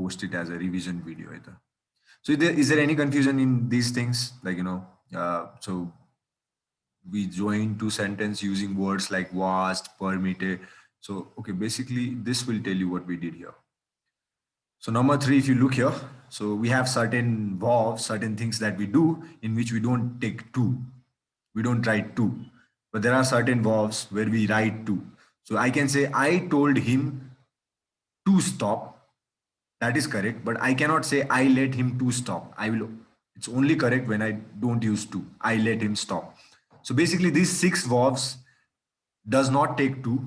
post it as a revision video either. So is there any confusion in these things? Like, so we join two sentence using words like vast, permitted. So, okay, basically this will tell you what we did here. So number three, if you look here, so we have certain verbs, certain things that we do in which we don't take to. We don't write to. But there are certain verbs where we write to. So I can say, I told him to stop. That is correct. But I cannot say, I let him to stop. It's only correct when I don't use to. I let him stop. So basically these six verbs does not take to,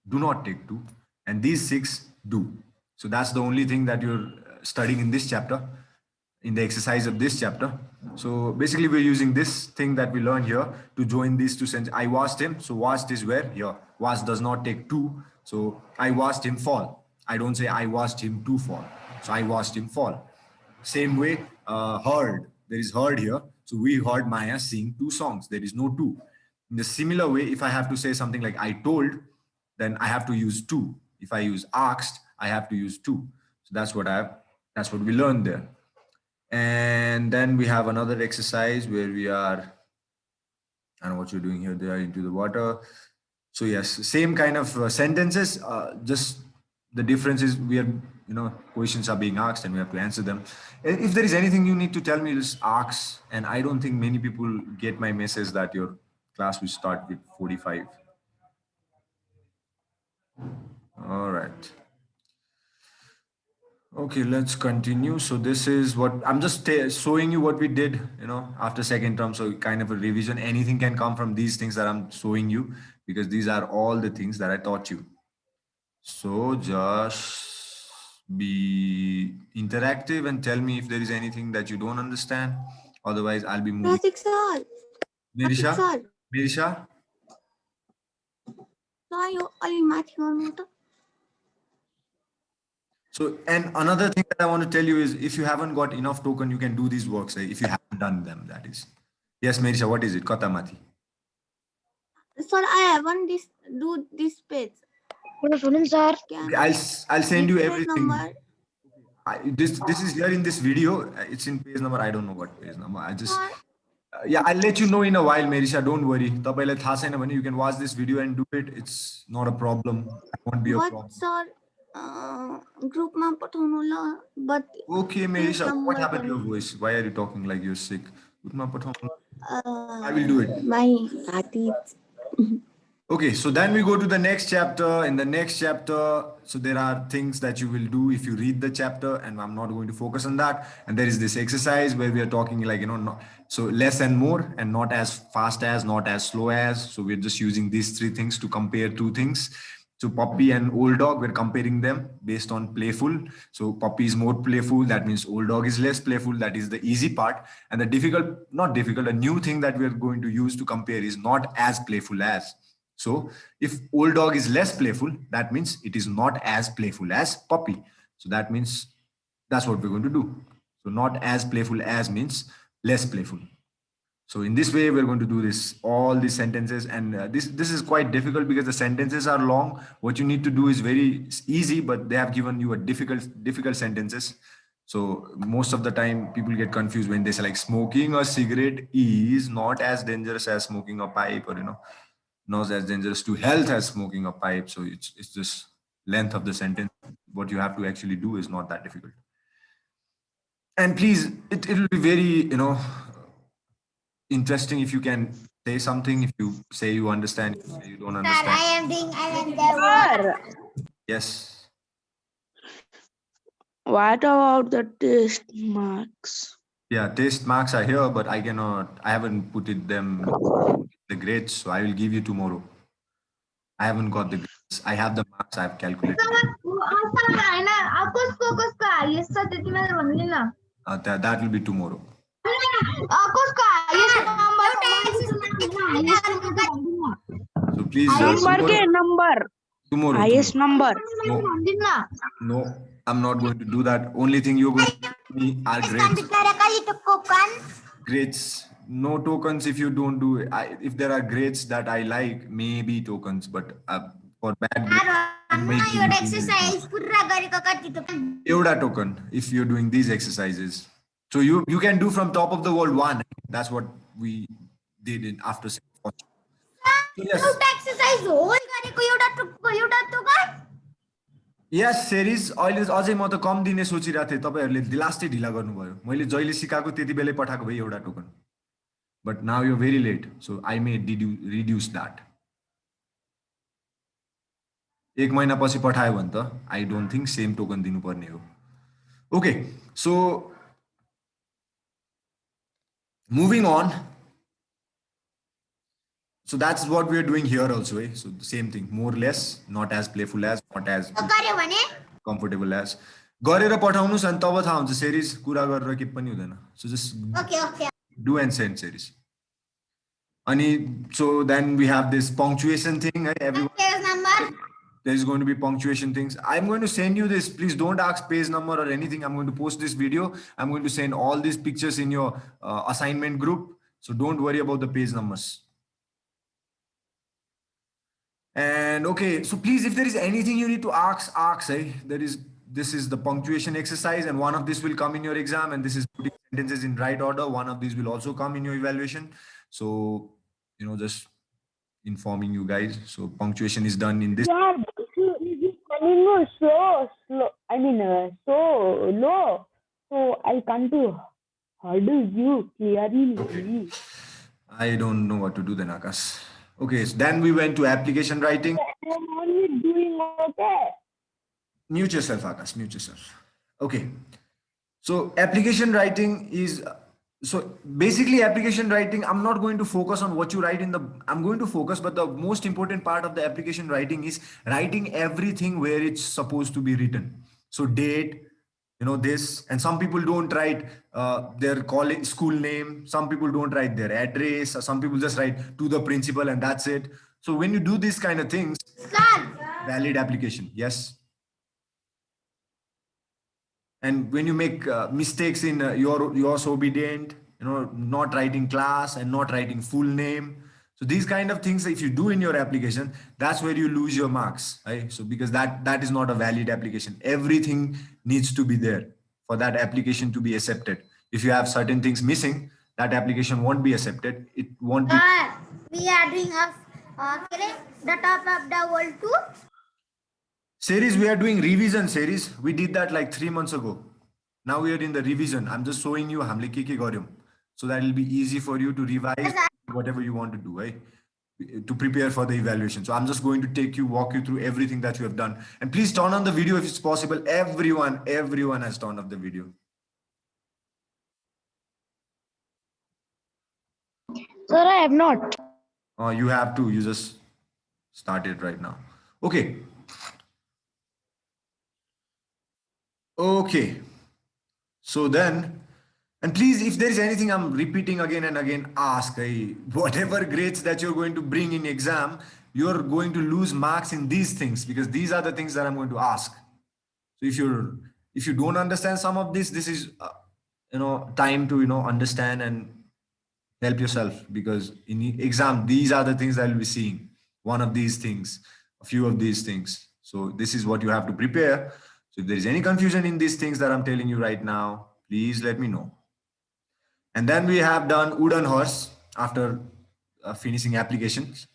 do not take to, and these six do. So that's the only thing that you're studying in this chapter, in the exercise of this chapter. So basically we're using this thing that we learned here to join these two sentences. I watched him. So watched is where? Here. Watched does not take to. So I watched him fall. I don't say I watched him to fall. So I watched him fall. Same way, heard. There is heard here. So we heard Maya sing two songs. There is no to. In the similar way, if I have to say something like I told, then I have to use to. If I use asked, I have to use to. So that's what we learned there. And then we have another exercise where we are, I don't know what you're doing here. They are into the water. So yes, same kind of sentences. Just the difference is we are, questions are being asked and we have to answer them. If there is anything you need to tell me, just ask. And I don't think many people get my message that your class will start with 45. All right. Okay, let's continue. So this is what I'm just showing you what we did, after second term. So kind of a revision. Anything can come from these things that I'm showing you because these are all the things that I taught you. So just be interactive and tell me if there is anything that you don't understand. Otherwise, I'll be moving. Mirisha? Mirisha? So, and another thing that I want to tell you is if you haven't got enough token, you can do these works. If you haven't done them, that is. Yes, Mirisha, what is it? Katamati. Sir, I haven't do this page. Sir. I'll send you everything. This is here in this video. It's in page number. I don't know what page number. I just yeah, I'll let you know in a while, Mirisha. Don't worry. You can watch this video and do it. It's not a problem. It won't be a problem. Sir, group ma but okay, Mirisha, what happened to your voice? Why are you talking like you're sick? I will do it. My Ati. Okay, so then we go to the next chapter. In the next chapter, so there are things that you will do if you read the chapter, and I'm not going to focus on that. And there is this exercise where we are talking like, so less and more, and not as fast as, not as slow as. So we're just using these three things to compare two things. So puppy and old dog, we're comparing them based on playful. So puppy is more playful. That means old dog is less playful. That is the easy part. And the difficult, not difficult, a new thing that we're going to use to compare is not as playful as. So if old dog is less playful, that means it is not as playful as puppy. So that means that's what we're going to do. So not as playful as means less playful. So in this way, we're going to do this, all these sentences. And this is quite difficult because the sentences are long. What you need to do is very easy, but they have given you a difficult sentences. So most of the time people get confused when they say like smoking a cigarette is not as dangerous as smoking a pipe, or, not as dangerous to health as smoking a pipe. So it's just length of the sentence. What you have to actually do is not that difficult. And please, it'll be very, interesting if you can say something, if you say you understand, if you say you don't understand. Sir, I am doing another one. Yes. What about the test marks? Yeah, test marks are here, but I haven't put them the grades, so I will give you tomorrow. I haven't got the grades. I have the marks, I have calculated. That will be tomorrow. So please. Number. Tomorrow. Highest number. No, I'm not going to do that. Only thing you're going to give me are grades. Grades. No tokens if you don't do it. If there are grades that I like, maybe tokens, but for bad grades and make you एउटा do it. Exercise पुरा गरेको कति त Yoda token if you're doing these exercises. So you can do from top of the world one. That's what we did in after six. So yes, एउटा exercise whole गरेको एउटा टुक्को एउटा टुक्का yes series अहिले अझै म त कम दिने सोचिरहेको थिएँ तपाईहरुले लास्टै ढिला गर्नुभयो मैले जहिले सिकाएको त्यति बेलै पठाएको भए एउटा token but now you're very late so I may reduce that एक महिना पछि पठायो भने त I don't think same token दिनुपर्ने हो okay so moving on so that's what we are doing here also so the same thing more or less not as playful as not as गर्यो भने comfortable as गरेर पठाउनुस् अनि तब थाहा हुन्छ series कुरा गरेर के पनि हुँदैन so just okay okay do and send series अनि so then we have this punctuation thing everyone page number there is going to be punctuation things I'm going to send you this please don't ask page number or anything I'm going to post this video I'm going to send all these pictures in your assignment group so don't worry about the page numbers and okay so please if there is anything you need to ask this is the punctuation exercise and one of this will come in your exam and this is putting sentences in right order one of these will also come in your evaluation so just informing you guys so punctuation is done in this Yeah, is it coming so slow? I mean, so low. So I can't hurdle you clearly. I don't know what to do then Akash okay so then we went to application writing I'm only doing okay. mute yourself Akash mute yourself okay so application writing is so basically application writing I'm not going to focus on what you write in the I'm going to focus but the most important part of the application writing is writing everything where it's supposed to be written so date this and some people don't write their college school name some people don't write their address or some people just write to the principal and that's it so when you do these kind of things valid application yes and when you make mistakes in yours obedient not writing class and not writing full name so these kind of things if you do in your application that's where you lose your marks right so because that is not a valid application everything needs to be there for that application to be accepted if you have certain things missing that application won't be accepted it won't be we are doing the top of the world too series we are doing revision series we did that like 3 months ago now we are in the revision I'm just showing you hamle ke garyam so that it will be easy for you to revise whatever you want to do right to prepare for the evaluation so I'm just going to walk you through everything that you have done and please turn on the video if it's possible everyone has turned off the video Sir, I have not. you have to you just start it right now okay so then and please if there is anything I'm repeating again and again ask whatever grades that you're going to bring in exam you're going to lose marks in these things because these are the things that I'm going to ask so if you don't understand some of this is time to understand and help yourself because in the exam these are the things that you'll be seeing one of these things a few of these things so this is what you have to prepare so if there is any confusion in these things that I'm telling you right now please let me know and then we have done wooden horse after finishing applications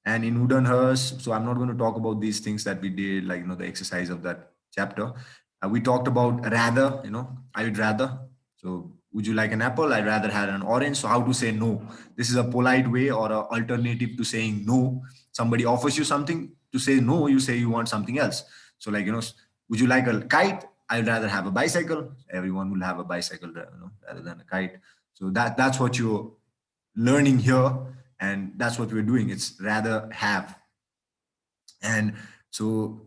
and in wooden horse so I'm not going to talk about these things that we did like the exercise of that chapter we talked about rather I would rather so would you like an apple I'd rather have an orange so how to say no this is a polite way or an alternative to saying no somebody offers you something to say no you say you want something else so like would you like a kite I'd rather have a bicycle everyone will have a bicycle rather than a kite so that's what you're learning here and that's what we're doing it's rather have and so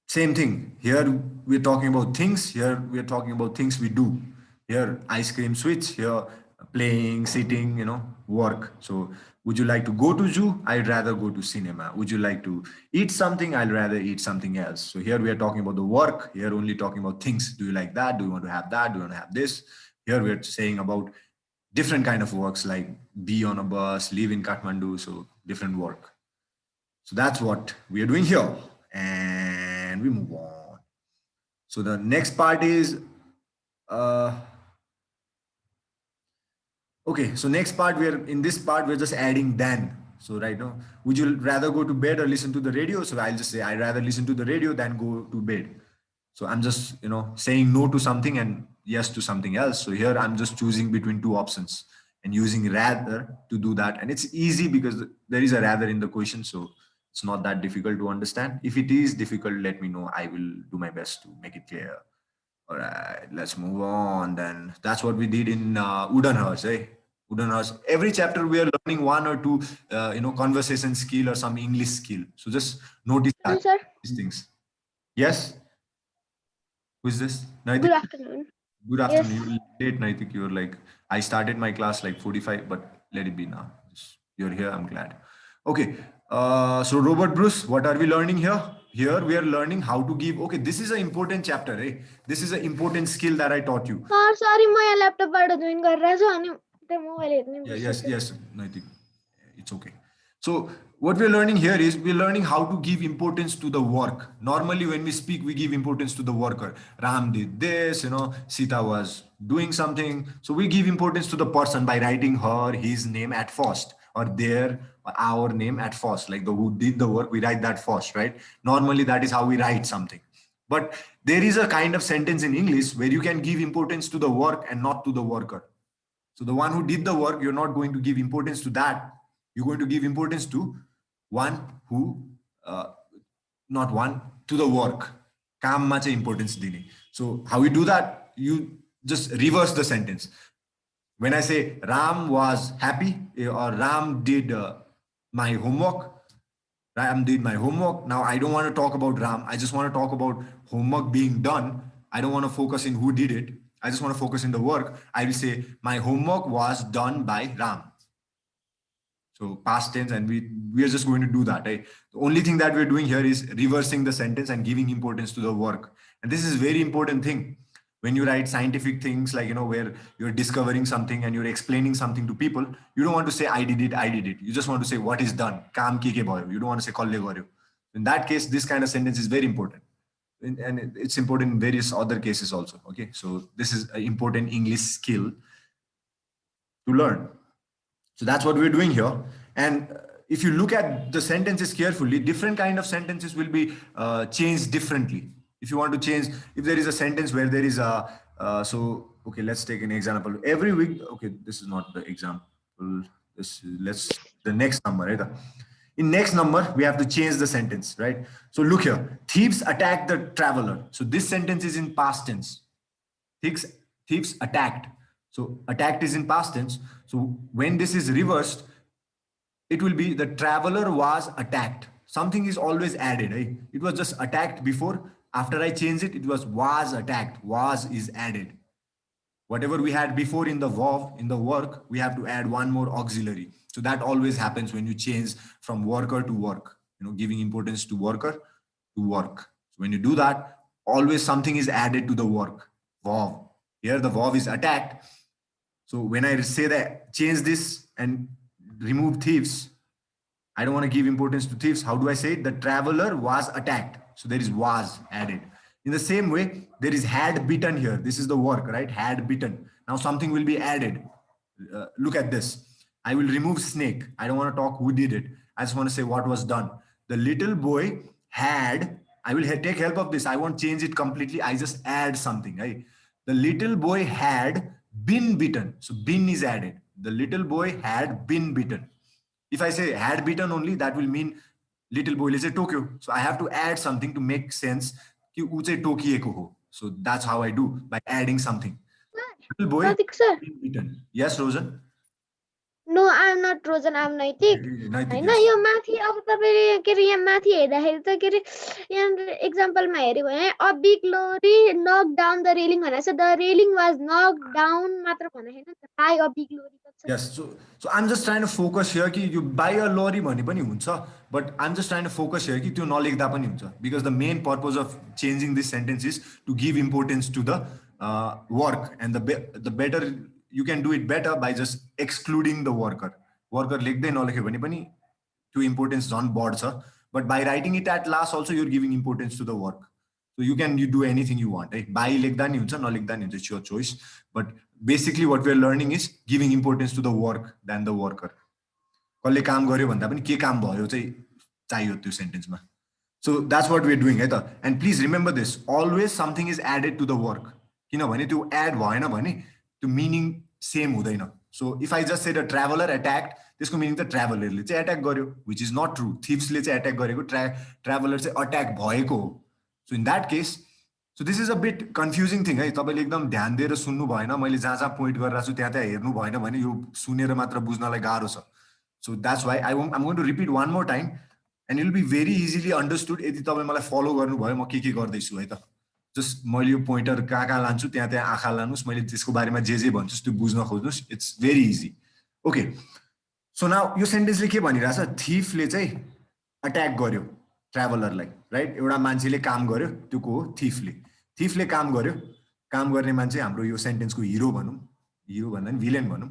same thing here we're talking about things here we're talking about things we do here ice cream switch here playing sitting work so would you like to go to zoo I'd rather go to cinema would you like to eat something I'd rather eat something else so here we are talking about the work here only talking about things do you like that do you want to have that do you want to have this here we're saying about different kind of works like be on a bus live in Kathmandu so different work So that's what we are doing here. And we move on. So the next part is, okay, so next part, in this part, we're just adding than. So right now, would you rather go to bed or listen to the radio? So I'll just say, I'd rather listen to the radio than go to bed. So I'm just, saying no to something and yes to something else. So here I'm just choosing between two options and using rather to do that. And it's easy because there is a rather in the question. So it's not that difficult to understand. If it is difficult, let me know. I will do my best to make it clear. All right, let's move on then. That's what we did in Udanhas, eh? Udanhas. Every chapter we are learning one or two, conversation skill or some English skill. So just notice that, Sir, these things. Yes. Who is this? Naitik? good afternoon. Good Yes. afternoon. You late, Naitik. You're like, I started my class like 45, but let it be now. You're here. I'm glad. Okay. So Robert Bruce, what are we learning here? Here we are learning how to give. Okay, this is an important chapter. Eh? This is an important skill that I taught you. Sorry, म यहाँ ल्यापटपबाट join गरिरहेको छु अनि त्यो mobile हेर्ने Yeah, yes, Naitik. It's okay. So what we're learning here is we're learning how to give importance to the work. Normally, when we speak, we give importance to the worker. Ram did this, Sita was doing something. So we give importance to the person by writing her, his name at first, or their, or our name at first. Like the who did the work, we write that first, right? Normally, that is how we write something. But there is a kind of sentence in English where you can give importance to the work and not to the worker. So the one who did the work, you're not going to give importance to that. You're going to give importance to one who, not one, to the work. Kaamma cha importance dine. So how we do that? You just reverse the sentence. When I say Ram was happy or Ram did my homework, Ram did my homework. Now I don't want to talk about Ram. I just want to talk about homework being done. I don't want to focus in who did it. I just want to focus in the work. I will say my homework was done by Ram. So past tense, and we are just going to do that. Right? The only thing that we're doing here is reversing the sentence and giving importance to the work. And this is very important thing. When you write scientific things like, where you're discovering something and you're explaining something to people, you don't want to say, I did it. You just want to say what is done. Kaam ke bhayo. You don't want to say kalle garyo. In that case, this kind of sentence is very important. And it's important in various other cases also. Okay. So this is an important English skill to learn. So that's what we're doing here. And if you look at the sentences carefully, different kind of sentences will be changed differently. If you want to change, if there is a sentence where there is a, okay, let's take an example. Every week, okay, this is not the example. The next number, right? In next number, we have to change the sentence, right? So look here, thieves attacked the traveler. So this sentence is in past tense. Thieves attacked. So attacked is in past tense. So when this is reversed, it will be the traveler was attacked. Something is always added. Right? It was just attacked before. After I change it, it was attacked. Was is added. Whatever we had before in the verb, in the work, we have to add one more auxiliary. So that always happens when you change from worker to work, giving importance to worker to work. So when you do that, always something is added to the work. Verb. Here the verb is attacked. So when I say that, change this and remove thieves, I don't want to give importance to thieves. How do I say it? The traveler was attacked. So there is was added. In the same way, there is had bitten here. This is the work, right? Had bitten. Now something will be added. Look at this. I will remove snake. I don't want to talk who did it. I just want to say what was done. The little boy had, I will take help of this. I won't change it completely. I just add something, right? The little boy had been bitten. So been is added. The little boy had been bitten. If I say had bitten only, that will mean little boy is a Tokyo. So I have to add something to make sense. So that's how I do, by adding something. Little boy been bitten. Yes, Rosen? No, I'm not Rosen, I'm Naitik. Naitik, होइन yes. यो माथि अब तपाईले के अरे यहाँ माथि हेर्दाखेरि त के अरे यहाँ एक्जाम्पलमा हेर्यो भने a big lorry knock down the railing भनेको छ the railing was knock down मात्र भनेको हैन by a big lorry Yes, so I'm just trying to focus here कि you buy a lorry भने पनि हुन्छ, but I'm just trying to focus here कि त्यो नलेख्दा पनि हुन्छ, because the main purpose of changing this sentence is to give importance to the work, and the better you can do it better by just excluding the worker. Worker लेख्दै नलेख्यो भने पनि त्यो importance झन् बढ्छ. but by writing it at last also you're giving importance to the work. So you do anything you want. By लेख्दा नि हुन्छ नलेख्दा नि हुन्छ, it's your choice. But basically what we're learning is giving importance to the work than the worker. कसले काम गर्यो भन्दा पनि के काम भयो चाहिँ चाहियो त्यो सेन्टेन्समा. So that's what we're doing है त. And please remember this, always something is added to the work. किनभने त्यो एड भएन भने त्यो मिनिङ सेम हुँदैन. So if I just said a traveler attacked, त्यसको मिनिङ त ट्राभलरले चाहिँ एट्याक गर्यो, which is not true. थिप्सले चाहिँ एट्याक गरेको, ट्राभलर चाहिँ अट्याक भएको हो. So in that case, so this is a bit confusing thing है. तपाईले एकदम ध्यान दिएर सुन्नु भएन. मैले जहाँ पोइन्ट गरिरहेको छु त्यहाँ हेर्नु भएन भने यो सुनेर मात्र बुझ्नलाई गाह्रो छ. So that's why I'm going to repeat one more time and it will be very easily understood यदि तपाईँ मलाई फलो गर्नुभयो म के गर्दैछु है त. जस्ट मैले यो पोइन्टर कहाँ लान्छु त्यहाँ आँखा लानुस्, मैले त्यसको बारेमा जे भन्छु त्यो बुझ्न खोज्नुस्. It's very easy. Okay, so now यो सेन्टेन्सले के भनिरहेछ, थिफले चाहिँ अट्याक गर्यो ट्राभलरलाई, राइट. एउटा मान्छेले काम गर्यो, त्यो को हो, थिफले काम गर्यो. काम गर्ने मान्छे हाम्रो यो सेन्टेन्सको हिरो भनौँ, हिरो भन्दा नि भिलेन भनौँ.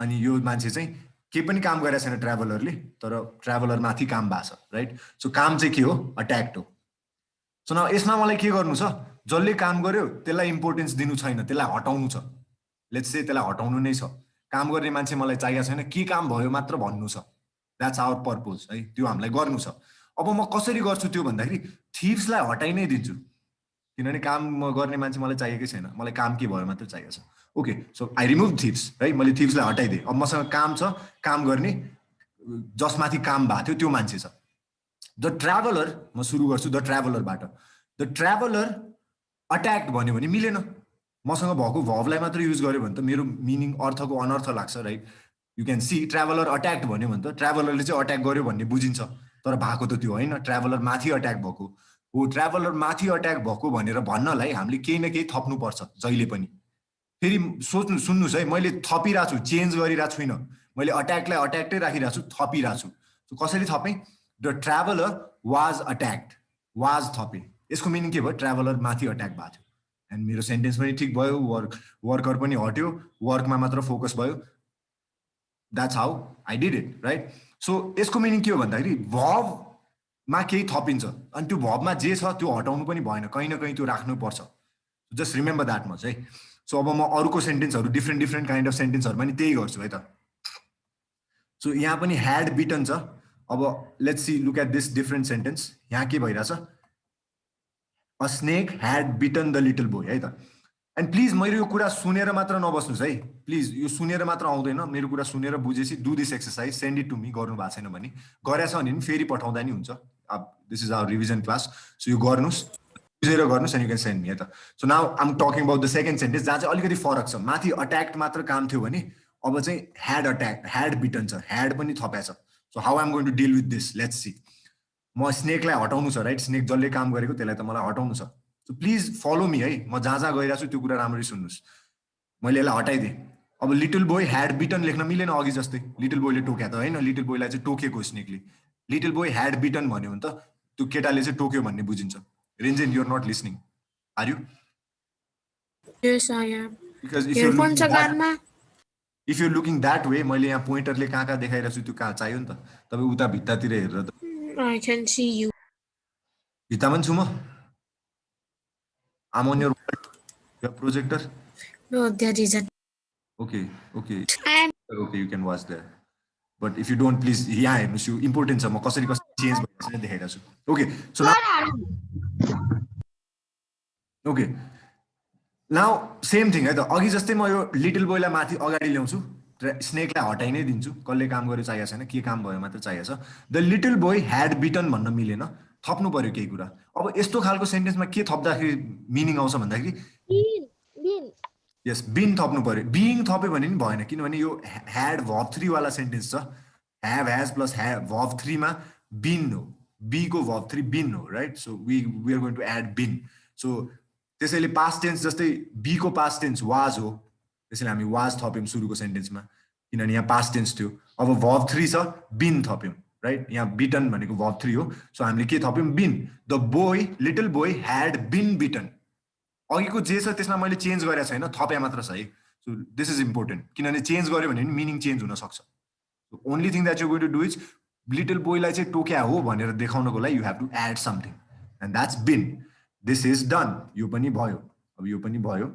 अनि यो मान्छे चाहिँ के पनि काम गरेको छैन ट्राभलरले, तर ट्राभलर माथि काम भएको छ, राइट. सो काम चाहिँ के हो, अट्याक्ट हो. सो न यसमा मलाई के गर्नु छ, जसले काम गर्यो त्यसलाई इम्पोर्टेन्स दिनु छैन, त्यसलाई हटाउनु छ. लेट्स से त्यसलाई हटाउनु नै छ. काम गर्ने मान्छे मलाई चाहिएको छैन, के काम भयो मात्र भन्नु छ. द्याट्स आवर पर्पज है, त्यो हामीलाई गर्नु छ. अब म कसरी गर्छु त्यो भन्दाखेरि थिप्सलाई हटाइ नै दिन्छु, किनभने काम गर्ने मान्छे मलाई चाहिएकै छैन, मलाई काम के भयो मात्र चाहिएको छ. Okay, so I remove thief's है, मैले थिप्सलाई हटाइदिएँ. अब मसँग काम छ, काम गर्ने जसमाथि काम भएको थियो त्यो मान्छे छ. द ट्राभलर, म सुरु गर्छु द ट्राभलरबाट. द ट्राभलर अट्याक्ड भन्यो भने मिलेन. मसँग भएको भर्बलाई मात्र युज गर्यो भने त मेरो मिनिङ अर्थको अनर्थ लाग्छ, right. You can see traveller attacked भन्यो भने त ट्राभलरले चाहिँ अट्याक गर्यो भन्ने बुझिन्छ, तर भएको त त्यो होइन, ट्राभलर माथि अट्याक भएको हो. ट्राभलर माथि अट्याक भएको भनेर भन्नलाई हामीले केही न केही थप्नुपर्छ जहिले पनि. फेरि सुन्नुहोस् है, मैले थपिरहेको छु, चेन्ज गरिरहेको छुइनँ. मैले अट्याकलाई अट्याक्टै राखिरहेको छु, थपिरहेको छु. सो कसरी थपेँ, the traveller was attacked, was थपेँ. यसको मिनिङ के भयो, ट्राभलर माथि अट्याक भएको थियो. एन्ड मेरो सेन्टेन्स पनि ठिक भयो, वर्कर पनि हट्यो, वर्कमा मात्र फोकस भयो. That's how I did it, right. So यसको मिनिङ के हो भन्दाखेरि भर्बमा केही थपिन्छ अनि त्यो भर्बमा जे छ त्यो हटाउनु पनि भएन, कहीँ न कहीँ त्यो राख्नुपर्छ. जस्ट रिमेम्बर द्याट मच है. सो अब म अरूको सेन्टेन्सहरू डिफ्रेन्ट काइन्ड अफ सेन्टेन्सहरूमा नि त्यही गर्छु है त. सो यहाँ पनि ह्याड बिटन छ. अब let's see, look at this different sentence. यहाँ के भइरहेछ, a snake had bitten the little boy है त. एन्ड प्लिज मेरो यो कुरा सुनेर मात्र नबस्नुहोस् है, प्लिज यो सुनेर मात्र आउँदैन. मेरो कुरा सुनेर बुझेपछि do this exercise, send it to me. गर्नु भएको छैन भने, गरेछ भने पनि फेरि पठाउँदा नि हुन्छ. This is our revision class. So यो गर्नुहोस्, बुझेर गर्नुहोस् and you can send me है त. So now I am talking about the second sentence, जहाँ चाहिँ अलिकति फरक छ. माथि अट्याक्ट मात्र काम थियो भने अब चाहिँ ह्याड बिटन छ, ह्याड पनि थपेछ. So how I am going to deal with this, let's see. म स्नेकलाई हटाउनु छ, राइट. स्नेक जसले काम गरेको त्यसलाई त मलाई हटाउनु छ. सो प्लिज फलो मी है, म जहाँ गइरहेको छु त्यो कुरा राम्ररी सुन्नुहोस्. मैले यसलाई हटाइदिएँ. अब लिटल बोय ह्याड बिटन लेख्न मिलेन अघि जस्तै. लिटल बोयले टोक्या त होइन, लिटल बोयलाई चाहिँ टोकेको स्नेकले. लिटल बोय ह्याड बिटन भन्यो भने त त्यो केटाले चाहिँ टोक्यो भन्ने बुझिन्छ. Rinzen, you are not listening, are you? Yes, I am. Because if you're looking that way, मैले यहाँ पोइन्टरले कहाँ देखाइरहेको छु त्यो कहाँ चाहियो नि त. तपाईँ उता भित्तातिर हेरेर त. I can see you. भित्तामा पनि छु म. I'm on your projector. No, there isn't. Okay. And Okay, you can watch there. But if you don't, please, यहाँ हेर्नुहोस्, यो इम्पोर्टेन्ट छ. म कसरी चेन्ज भइरहेको देखाइरहेको छु. Okay, so okay, now same thing है त. अघि जस्तै म यो लिटल बोयलाई माथि अगाडि ल्याउँछु, स्नेकलाई हटाइ नै दिन्छु. कसले काम गर्यो चाहिएको छैन, के काम भयो मात्र चाहिएको छ. द लिटल बोय ह्याड बिटन भन्न मिलेन, थप्नु पर्यो केही कुरा. अब यस्तो खालको सेन्टेन्समा के थप्दाखेरि मिनिङ आउँछ भन्दाखेरि यस, बिन थप्नु पर्यो. बिइङ थप्यो भने नि भएन, किनभने यो ह्याड भर्ब 3 वाला सेन्टेन्स छ. ह्याभ ह्याज प्लस भर्ब 3 मा बिन हो, बी को भर्ब 3 बिन हो, right. So we are going to add been. So त्यसैले पास्ट टेन्स जस्तै बी को पास्ट टेन्स वाज हो, त्यसैले हामी वाज थप्यौँ सुरुको सेन्टेन्समा, किनभने यहाँ पास्ट टेन्स थियो. अब भर्ब 3 छ, बिन थप्यौँ, राइट. यहाँ बिटन भनेको भर्ब 3 हो. सो हामीले के थप्यौँ, been. The boy, little boy had been bitten. अघिको जे छ त्यसमा मैले चेन्ज गरेको छैन, थप्या मात्र छ है. सो दिस इज इम्पोर्टेन्ट, किनभने चेन्ज गर्यो भने मिनिङ चेन्ज हुन सक्छ. Only thing that you going to do is little बोयलाई चाहिँ टोक्या हो भनेर देखाउनको लागि you have to add something and that's been this is done यो पनि भयो अब यो पनि भयो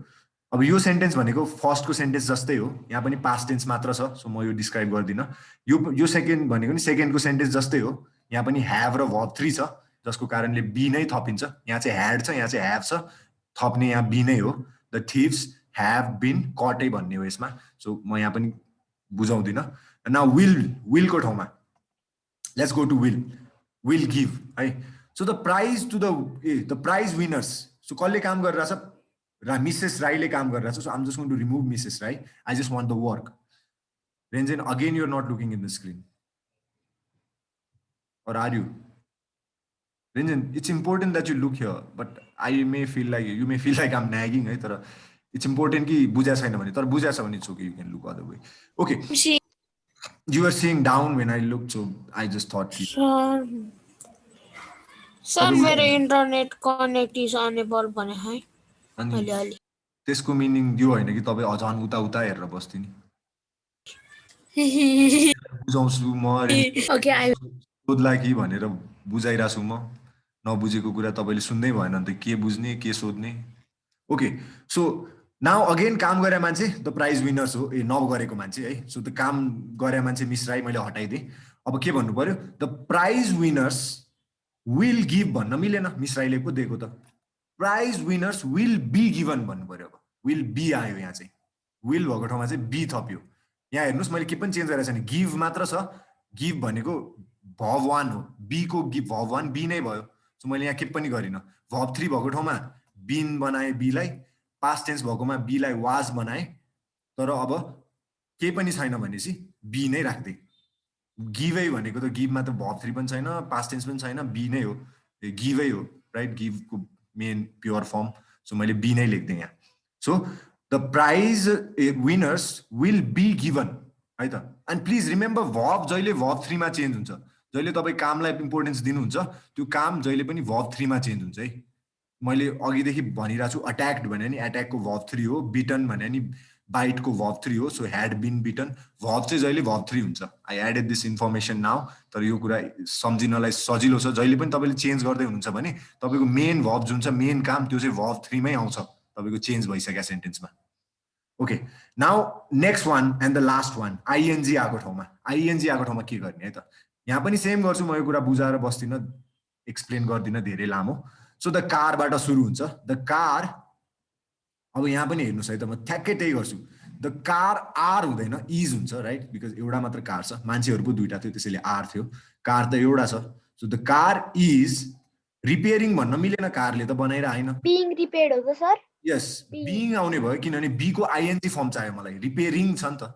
अब यो सेन्टेन्स भनेको फर्स्टको सेन्टेन्स जस्तै हो यहाँ पनि पास्ट टेन्स मात्र छ सो म यो डिस्क्राइब गर्दिनँ यो सेकेन्ड भनेको नि सेकेन्डको सेन्टेन्स जस्तै हो यहाँ पनि ह्याभ र भर्ब 3 छ जसको कारणले बी नै थपिन्छ यहाँ चाहिँ ह्याड छ यहाँ चाहिँ ह्याभ छ थप्ने यहाँ बी नै हो द थिव्स ह्याभ बिन कटै भन्ने हो यसमा सो म यहाँ पनि बुझाउँदिनँ नाउ विलको ठाउँमा let's go to will give है so the prize to the prize winners so कसले काम गरिरहेछ मिसेस राईले काम गरिरहेछ so I'm just going to remove Mrs Rai I just want the work Rinzen again you are not looking in the screen or are you Ranjan, it's important that you look here but I may feel like you may feel like I'm nagging है तर it's important कि बुझा छैन भने तर बुझा छ भने it's okay you can look other way okay See, you are seeing down when I looked so I just thought sir मेरो इन्टरनेट कनेक्ट इज अनेबल भने है अनि अहिले अहिले त्यसको मिनिङ यो होइन कि तपाईँ अझन उता हेरेर बस्थे नि बुझाउँछु म ओके आई सोध्ला कि भनेर बुझाइरहेको छु म नबुझेको कुरा तपाईँले सुन्दै भएन भने त के बुझ्ने के सोध्ने ओके सो नाउ अगेन काम गरे मान्छे द प्राइज विनर्स हो नगरेको मान्छे है सो द काम गरे मान्छे मिस राई मैले हटाइदिएँ अब के भन्नु पर्यो the prize winners will give भन्न मिलेन मिस राईले पो दिएको त prize winners will be given भन्नु पर्यो अब विल बी आयो यहाँ चाहिँ विल भएको ठाउँमा चाहिँ बी थप्यो यहाँ हेर्नुहोस् मैले के पनि चेन्ज गरेको छैन गिभ मात्र छ गिभ भनेको भब 1 हो बी को भब 1 बी नै भयो सो मैले यहाँ के पनि गरिनँ भब 3 भएको ठाउँमा बिन बनाएँ बीलाई पास्ट टेन्स भएकोमा बीलाई वाज बनाएँ तर अब केही पनि छैन भनेपछि बी नै राख्दै गिभै भनेको त गिभमा त भब 3 पनि छैन पास्ट टेन्स पनि छैन बी नै हो गिभै हो राइट गिभको मेन प्योर फर्म सो मैले बी नै लेख्दिएँ यहाँ so the prize winners will be given है त एन्ड प्लिज रिमेम्बर भब जहिले भब 3 मा चेन्ज हुन्छ जहिले तपाईँ कामलाई इम्पोर्टेन्स दिनुहुन्छ त्यो काम जहिले पनि भब 3 मा चेन्ज हुन्छ है मैले अघिदेखि भनिरहेको छु अट्याक्ड भने नि एट्याकको भब 3 हो बिटन भने नि बाइटको भब 3 हो सो ह्याड बिन बिटन भब चाहिँ जहिले भब 3 हुन्छ I added this information now तर यो कुरा सम्झिनलाई सजिलो छ जहिले पनि तपाईँले चेन्ज गर्दै हुनुहुन्छ भने तपाईँको मेन भब जुन छ मेन काम त्यो चाहिँ भब 3 मै आउँछ तपाईँको चेन्ज भइसक्यो सेन्टेन्समा okay now next one and the last one ING आएको ठाउँमा के गर्ने है त यहाँ पनि सेम गर्छु म यो कुरा बुझाएर बस्दिनँ एक्सप्लेन गर्दिनँ धेरै लामो सो द कारबाट सुरु हुन्छ द कार अब यहाँ पनि हेर्नुहोस् है त म ठ्याक्कै त्यही गर्छु द कार आर हुँदैन इज हुन्छ राइट बिकज एउटा मात्र कार छ मान्छेहरू पो दुईटा थियो त्यसैले आर थियो कार त एउटा छ so the car is repairing भन्न मिलेन कारले त बनाएर आएन बिङ रिपेयर्ड हो सर यस बिङ आउने भयो किनभने बीको आइएनजी फर्म चाहियो मलाई रिपेयरिङ छ नि त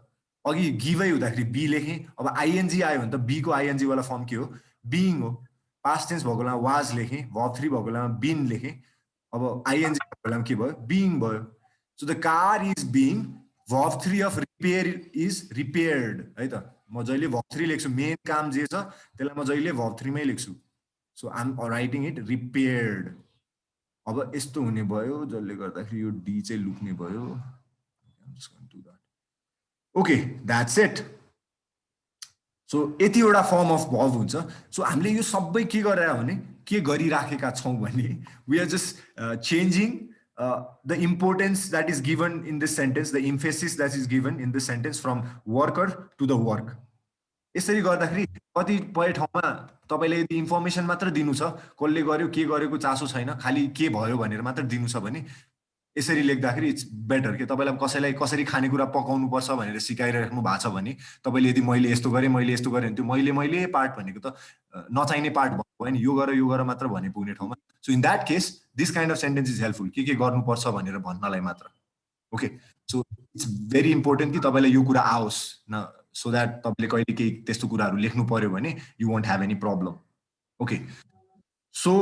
अघि गिभै हुँदाखेरि बी लेखेँ अब आइएनजी आयो भने त बीको आइएनजी वाला फर्म के हो बिङ हो पास्ट टेन्स भएको बेलामा वाज लेखेँ भब 3 भएको बेलामा बिन लेखेँ अब आइएनजी भएको बेलामा के भयो बिङ भयो so the car is being verb 3 of repair is repaired है त म जहिले भब 3 लेख्छु मेन काम जे छ त्यसलाई म जहिले भब 3 मै लेख्छु so I am writing it repaired अब यस्तो हुने भयो जसले गर्दाखेरि यो डी चाहिँ लुक्ने भयो ओके द्याट्स इट सो यतिवटा फर्म अफ भब हुन्छ सो हामीले यो सबै के गरेर भने के गरिराखेका छौँ भने we are just changing the importance that is given in this sentence the emphasis that is given in this sentence from worker to the work यसरी गर्दाखेरि कतिपय ठाउँमा तपाईँले यदि इन्फर्मेसन मात्र दिनु छ कसले गर्यो के गरेको चासो छैन खालि के भयो भनेर मात्र दिनु छ भने यसरी लेख्दाखेरि इट्स बेटर के तपाईँलाई कसैलाई कसरी खानेकुरा पकाउनु पर्छ भनेर सिकाइराख्नु भएको छ भने तपाईँले यदि मैले यस्तो गरेँ भने त्यो मैले पार्ट भनेको त नचाहिने पार्ट भयो नि यो गर मात्र भने पुग्ने ठाउँमा so in that case this kind of sentence is helpful के गर्नुपर्छ भनेर भन्नलाई मात्र okay so it's very important कि तपाईँलाई यो कुरा आओस् न सो द्याट तपाईँले कहिले केही त्यस्तो कुराहरू लेख्नु पर्यो भने you won't have any problem okay so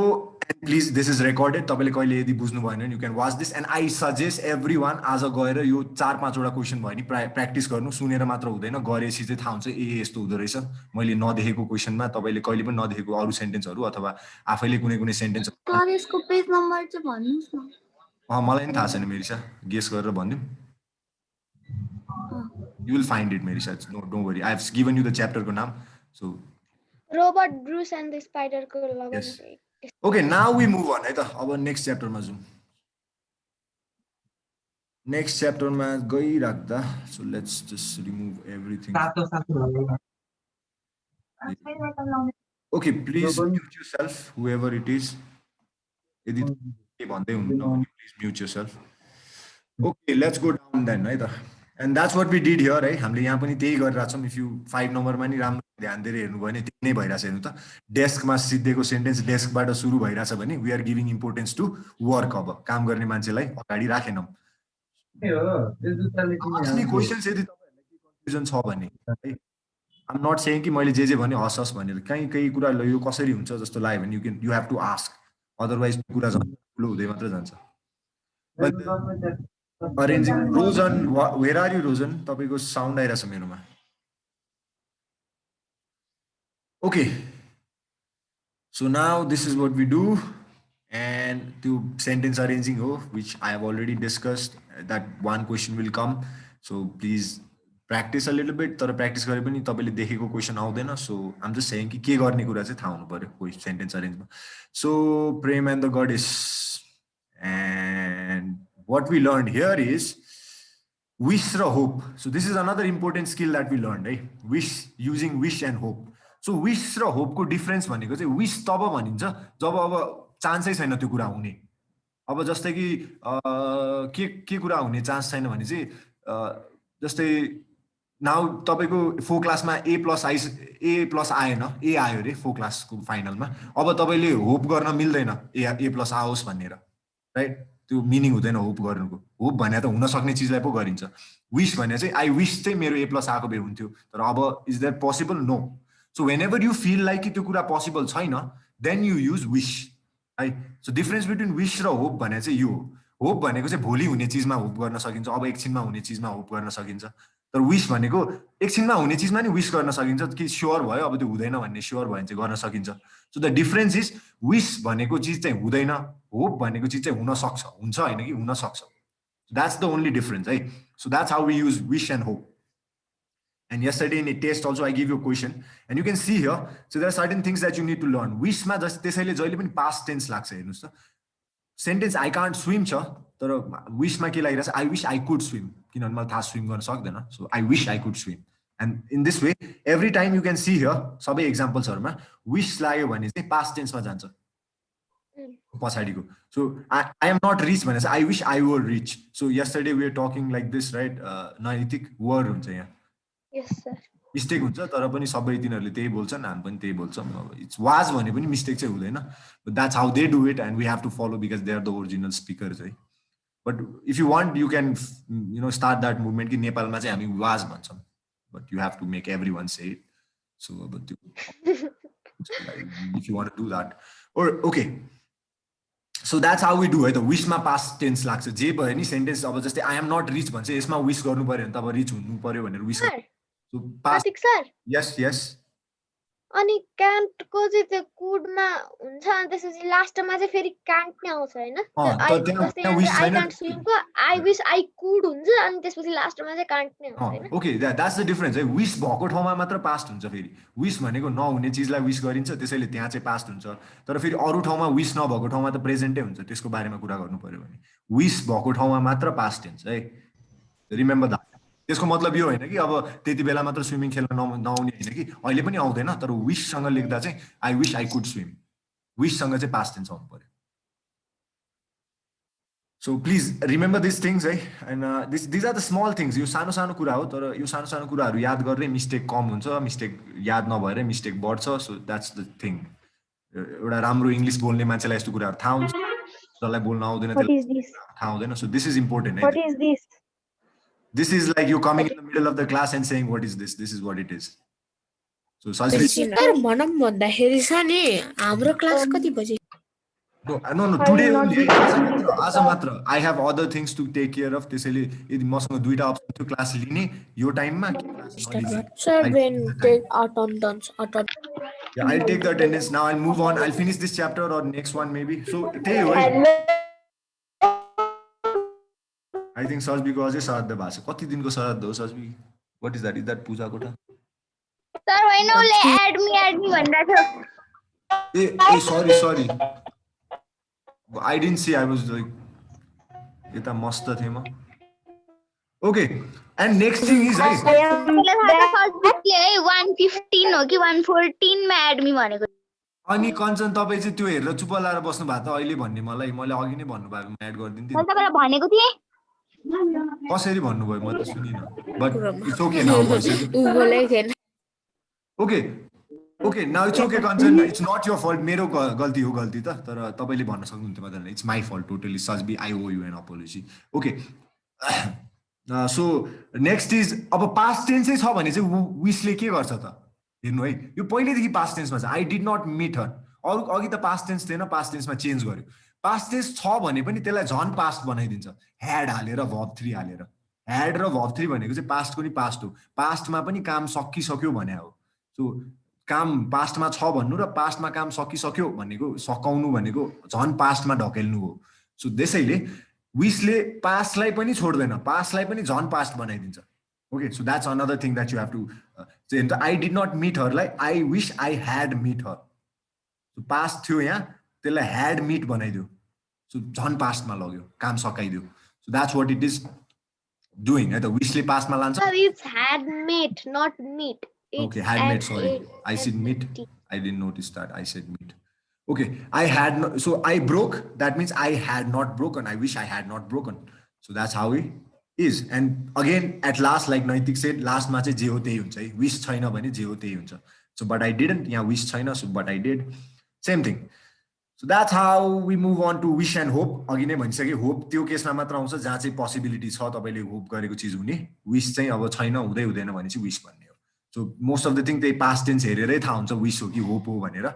please this is recorded तपाईँले कहिले यदि बुझ्नु भएन भने you can watch this and I suggest every one आज गएर यो 4-5वटा क्वेसन भयो नि प्र्याक्टिस गर्नु सुनेर मात्र हुँदैन गरेपछि चाहिँ थाहा हुन्छ यस्तो हुँदो रहेछ मैले नदेखेको क्वेसनमा तपाईँले कहिले पनि नदेखेको अरू सेन्टेन्सहरू अथवा आफैले कुनै सेन्टेन्स यसको पेज नम्बर चाहिँ भन्नुहोस् न मलाई पनि थाहा छैन मेरिसा गेस गरेर भनिदिउँ you will find it Merisha no don't worry I have given you the chapter ko naam so Robert Bruce and the स्पाइडरको लगाउनु Yes. चाहिँ Okay, now we move on है त अब नेक्स्ट च्याप्टरमा जाउँ नेक्स्ट च्याप्टरमा गइराख्दा so let's just remove everything okay please mute yourself whoever it is यदि के भन्दै हुनुहुन्न भने please mute yourself okay let's go down then है त and that's what we did here है हामीले यहाँ पनि त्यही गरिरहेछौँ इफ यु 5 नम्बरमा नि राम्रो ध्यान दिएर हेर्नुभयो भने त्यही नै भइरहेछ हेर्नु त डेस्कमा सिद्धेको सेन्टेन्स डेस्कबाट सुरु भइरहेछ भने we are giving importance to work अब काम गर्ने मान्छेलाई अगाडि राखेनौँ क्वेसन्स यदि तपाईँहरूलाई के कन्फ्युजन छ भने है आम नट सेङ कि मैले जे भने हस् हस् भनेर कहीँ केही कुरा यो कसरी हुन्छ जस्तो लाग्यो भने you have to ask otherwise कुरा ठुलो हुँदै मात्र जान्छ arranging Rojan where are you Rojan तपाईँको साउन्ड आइरहेछ मेरोमा okay so now this is what we do and त्यो सेन्टेन्स अरेन्जिङ हो which I have already discussed that one question will come so please practice a little bit तर practice गरे पनि तपाईँले देखेको क्वेसन आउँदैन सो आम जस्ट सेङ कि के गर्ने कुरा चाहिँ थाहा हुनु पऱ्यो sentence अरेन्जमा so Prem and the goddess and what we learned here is wish ra hope. So this is another important skill that we learned, right? Wish, using wish and hope. So wish ra hope ko difference भनेको चाहिँ wish तब भनिन्छ जब अब चान्सै छैन त्यो कुरा हुने अब जस्तै कि के कुरा हुने चान्स छैन भने चाहिँ जस्तै नाउ तपाईँको 4 क्लासमा ए प्लस आएन ए आयो रे 4 क्लासको फाइनलमा अब तपाईँले होप गर्न मिल्दैन ए प्लस आओस् भनेर राइट त्यो मिनिङ हुँदैन होप गर्नुको होप भने त हुन सक्ने चिजलाई पो गरिन्छ विश भने चाहिँ आई विश चाहिँ मेरो ए प्लस आएको भए हुन्थ्यो तर अब is that possible no so whenever you feel like कि त्यो कुरा पोसिबल छैन देन यु युज विश है सो डिफरेन्स बिट्विन विश र होप भने चाहिँ यो होप भनेको चाहिँ भोलि हुने चिजमा होप गर्न सकिन्छ अब एकछिनमा हुने चिजमा होप गर्न सकिन्छ तर विश भनेको एकछिनमा हुने चिजमा नि विश गर्न सकिन्छ कि स्योर भयो अब त्यो हुँदैन भन्ने स्योर भयो भने चाहिँ गर्न सकिन्छ so the difference is wish भनेको चिज चाहिँ हुँदैन होप भनेको चिज चाहिँ हुन सक्छ हुन्छ होइन कि हुन सक्छ द्याट्स द ओन्ली डिफरेन्स है so that's how we use wish and hope and yesterday in a test also I give you a question and you can see here so there are certain things that you need to learn wishमा just त्यसैले जहिले पनि past tense लाग्छ हेर्नुस् त sentence I can't swim छ तर विशमा के लागिरहेछ I wish I could swim किनभने मलाई थाहा स्विम गर्न सक्दैन so I wish I could swim and in this way every time you can see here सबै एक्जाम्पल्सहरूमा विश लाग्यो भने चाहिँ पास्ट टेन्समा जान्छ पछाडिको so I am not rich भने चाहिँ I wish I were rich so yesterday we are talking like this right नैतिक वर हुन्छ यहाँ मिस्टेक हुन्छ तर पनि सबै तिनीहरूले त्यही बोल्छन् हामी पनि त्यही बोल्छौँ इट्स वाज भने पनि मिस्टेक चाहिँ हुँदैन but that's how they do it and we have to follow because they are the original speakers है but if you want you can you know start that movement कि नेपालमा चाहिँ हामी was भन्छौँ but you have to make every one say it so अब त्यो if you want to do that or okay so that's how we do है त विशमा past tense लाग्छ जे भयो नि सेन्टेन्स अब जस्तै आई एम नट रिच भन्छ यसमा विश गर्नु पऱ्यो भने त अब रिच हुनु पऱ्यो भनेर विश प्रतीक सर यस यस अनि कान्टको चाहिँ त्यो कुडमा हुन्छ अनि त्यसपछि लास्टमा चाहिँ फेरि कान्ट नै आउँछ हैन आई कान्ट स्विमको आई विश आई कुड हुन्छ अनि त्यसपछि लास्टमा चाहिँ कान्ट नै आउँछ हैन ओके द्याट्स द डिफरेन्स है विश भएको ठाउँमा मात्र पास्ट हुन्छ फेरि विश भनेको नहुने चिजलाई विश गरिन्छ त्यसैले त्यहाँ चाहिँ पास्ट हुन्छ तर फेरि अरू ठाउँमा विश नभएको ठाउँमा त प्रेजेन्टै हुन्छ त्यसको बारेमा कुरा गर्नु पर्यो भने विश भएको ठाउँमा मात्र पास्ट टेन्स है रिमेम्बर द्याट त्यसको मतलब यो होइन कि अब त्यति बेला मात्र स्विमिङ खेल्न नआउने होइन कि अहिले पनि आउँदैन तर विशसँग लेख्दा चाहिँ I wish I could swim विशसँग चाहिँ पास्ट टेन्स आउनु पर्यो so please remember this things है and these are the small things यो सानो सानो कुरा हो तर यो सानो सानो कुराहरू याद गर्दै मिस्टेक कम हुन्छ मिस्टेक याद नभएर मिस्टेक बढ्छ सो द्याट्स द थिङ एउटा राम्रो इङ्ग्लिस बोल्ने मान्छेलाई यस्तो कुराहरू थाहा हुन्छ जसलाई बोल्न आउँदैन थाहा हुँदैन सो दिस इज इम्पोर्टेन्ट है This is like you coming in the middle of the class and saying, what is this? This is what it is. So, sir भनौँ भन्दाखेरि छ नि हाम्रो क्लास कति बजे No, today only. आज मात्र I have other things to take care of. त्यसैले यदि मसँग दुईटा अप्सन थियो क्लास लिने यो टाइममा sir when take attendance Yeah, I'll take the attendance now. I'll move on. I'll finish this chapter or next one maybe. So त्यही हो I think Sajbiko अझै श्राद्ध भएको छ कति दिनको श्राद्ध हो Sajbi? What is that? Is that पूजा कोठा? सर होइन उसले एडमी भनिरहेको थियो sorry. I didn't see. I was like, it's a must theme. Okay. And next thing is, right? मलाई थाहा छ फर्स्ट बुकले है 115 हो कि 114 मा एडमी भनेको अनि कञ्चन तपाईँ चाहिँ त्यो हेरेर चुप लाएर बस्नु भएको त अहिले भन्ने मलाई अघि नै भन्नु भएको म एड गरिदिन्थेँ मैले तपाईँलाई भनेको थिएँ कसरी भन्नुभयो म त सुनिनँ बट इट्स ओके नाउ भइसक्यो ऊ बोलेको थिएन okay okay now it's okay Kanchan it's not your fault मेरो गल्ती हो गल्ती त तर तपाईँले भन्न सक्नुहुन्थ्यो मलाई इट्स माई फल्ट टोटली सजबी I owe you an apology okay so next is अब पास्ट टेन्सै छ भने चाहिँ विसले के गर्छ त हेर्नु है यो पहिल्यैदेखि पास्ट टेन्समा छ आई डिड नट मिट हर अरू अघि त पास्ट टेन्स थिएन पास्ट टेन्समा चेन्ज गर्यो पास्ट टेन्स छ भने पनि त्यसलाई झन् पास्ट बनाइदिन्छ ह्याड हालेर भर्ब 3 हालेर ह्याड र भर्ब 3 भनेको चाहिँ पास्टको नि पास्ट हो पास्टमा पनि काम सकिसक्यो भने हो सो काम पास्टमा छ भन्नु र पास्टमा काम सकिसक्यो भनेको सकाउनु भनेको झन् पास्टमा ढकेल्नु हो सो त्यसैले विसले पास्टलाई पनि छोड्दैन पास्टलाई पनि झन् पास्ट बनाइदिन्छ okay so that's another thing that you have to I did not meet हरलाई I wish I had met her past थियो यहाँ त्यसलाई ह्याड मिट बनाइदियो सो झन् पास्टमा लग्यो काम सकाइदियो so that's what it is doing है त विशले पास्टमा लान्छ It's had met, not meet. Okay, had met, sorry. I said meet. I didn't notice that. I said meet. Okay, I had not, so I broke. That means I had not broken. I wish I had not broken. So that's how it is. And again, at last, like Naitik said, last match je ho त्यही हुन्छ है wish छैन भने जे हो त्यही हुन्छ. So but I didn't. Yeah, wish छैन. So but I did. Same thing. So that's how we move on to wish and hope. अघि नै भनिसके hope त्यो केसमा मात्र आउँछ जहाँ चाहिँ पोसिबिलिटी छ तपाईले होप गरेको चीज हुने wish चाहिँ अब छैन हुँदै हुँदैन भने चाहिँ wish भन्ने हो so most of the thing त्यही पास्ट टेन्स हेरेरै थाहा हुन्छ विश हो कि होप हो भनेर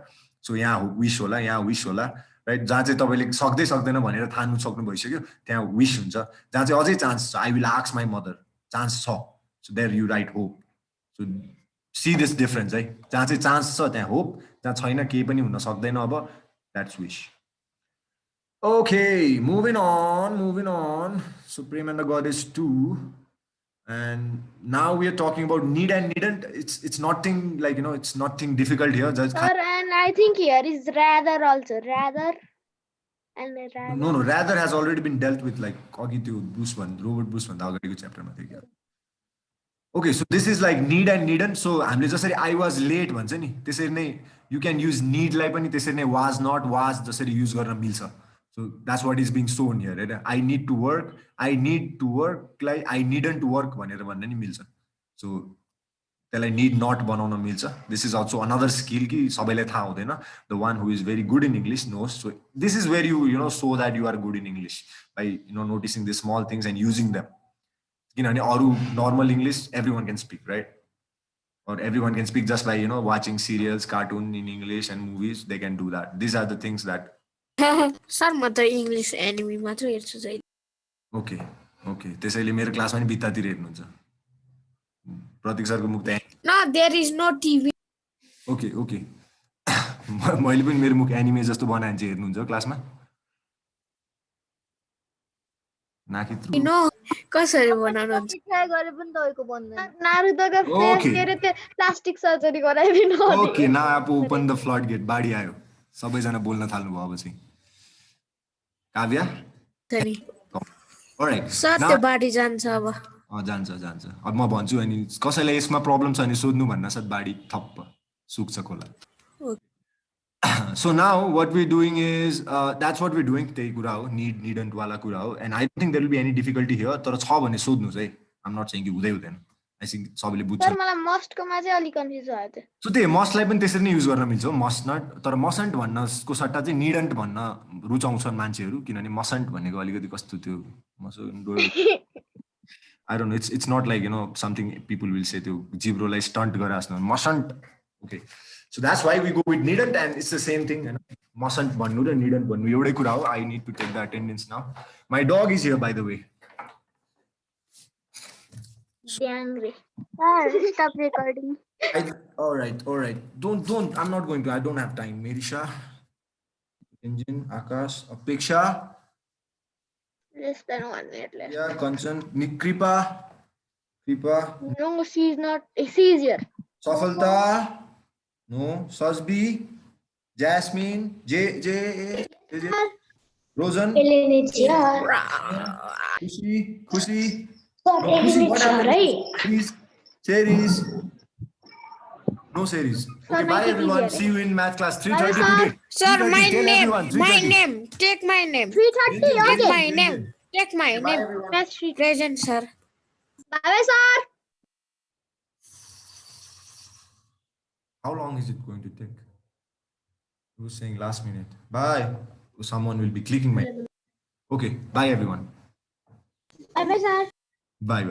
सो यहाँ विश होला यहाँ विश होला राइट जहाँ चाहिँ तपाईँले सक्दै सक्दैन भनेर थाहा सक्नु भइसक्यो त्यहाँ विश हुन्छ जहाँ चाहिँ अझै चान्स छ I will ask my mother chance छ so there you right hope so see this difference है जहाँ चाहिँ चान्स छ त्यहाँ होप जहाँ छैन केही पनि हुन सक्दैन अब that's wish okay moving on so Prem and the god is 2 and now we are talking about need and needn't it's nothing like it's nothing difficult here just Sir, and I think here is rather also rather and rather. no rather has already been dealt with like agi tyo Robert Bruce भन्दा अगाडिको च्याप्टरमा थियो क्या okay so this is like need and needn't so हामीले जसरी I was late भन्छ नि त्यसरी नै you can use need लाई पनि त्यसरी नै was not was जसरी युज गर्न मिल्छ so that's what is being shown here right I need to work like I needn't work भनेर भन्न नि मिल्छ so त्यसलाई need not बनाउन मिल्छ this is also another skill कि सबैलाई थाहा हुँदैन the one who is very good in English knows so this is where you know show that you are good in English by noticing the small things and using them किनभने अरु normal English everyone can speak right or everyone can speak just by watching serials cartoon in English and movies they can do that these are the things that sir म त English enemy मात्र हेर्छु जहिले okay okay त्यसैले मेरो क्लासमा नि भित्तातिर हेर्नुहुन्छ प्रतीक सरको मुख त न there is no TV okay okay मैले पनि मेरो मुख एनिमे जस्तो बनाए चाहिँ हेर्नुहुन्छ क्लासमा नाकित्रु नो कसरी बनाउनुहुन्छ ट्राई गरे पनि तपाईको बन्दैन नारुतोको फेस Okay. के रे त्यो प्लास्टिक सर्जरी गराइदिनु ओके नाउ आप ओपन द फ्लड गेट बाढी आयो सबैजना बोल्न थाल्नु भयो अब चाहिँ काव्या नि अलराइट सर त्यो बाढी जान्छ अब जान्छ अब म भन्छु अनि कसैलाई यसमा प्रब्लम छ भने सोध्नु भन्न साथ बाढी थप्प सुक्छ खोला so now what we're doing is that's what we're doing त्यही कुरा हो needn't वाला कुरा हो and I don't think there will be any difficulty here तर छ भने सोध्नु चाहिँ I'm not saying कि हुँदैन I think सबैले बुझ्छ सर मलाई मस्ट कोमा चाहिँ अलि कन्फ्युज भयो त्यो सो त्यही मस्टलाई पनि त्यसरी नै युज गर्न मिल्छ मस्ट नट तर मसन्ट भन्नको सट्टा चाहिँ निडन्ट भन्न रुचाउँछन् मान्छेहरू किनभने मसन्ट भनेको अलिकति कस्तो त्यो I don't know it's not like something people will say त्यो जिब्रोलाई स्टन्ट गरे जस्तो mustn't okay so that's why we go with needn't and it's the same thing mustn't भन्नु र needn't भन्नु एउटै कुरा हो I need to take the attendance now my dog is here by the way angry sir stop recording all right don't I'm not going to I don't have time Merisha Engine Akash Apeksha less than 1 minute left yeah Kanchan Kripa no she is here Safalta. No. Sasbi. Jasmine. J. Rosen. Khushi. No, Khushi, what happened? Series. No series. Okay, Sir, my bye TP everyone. here. See you in math class Bye, 3:30 sir. today. Sir, 3:30. my Tell name, everyone. my 3:30. name, take my name, 3:30, take okay. my name, take my Bye name. everyone. Math sheet. Present, sir. Bye, sir. How long is it going to take? Who's saying last minute? Bye. Someone will be clicking my. Okay. Bye everyone. Bye, sir. Bye.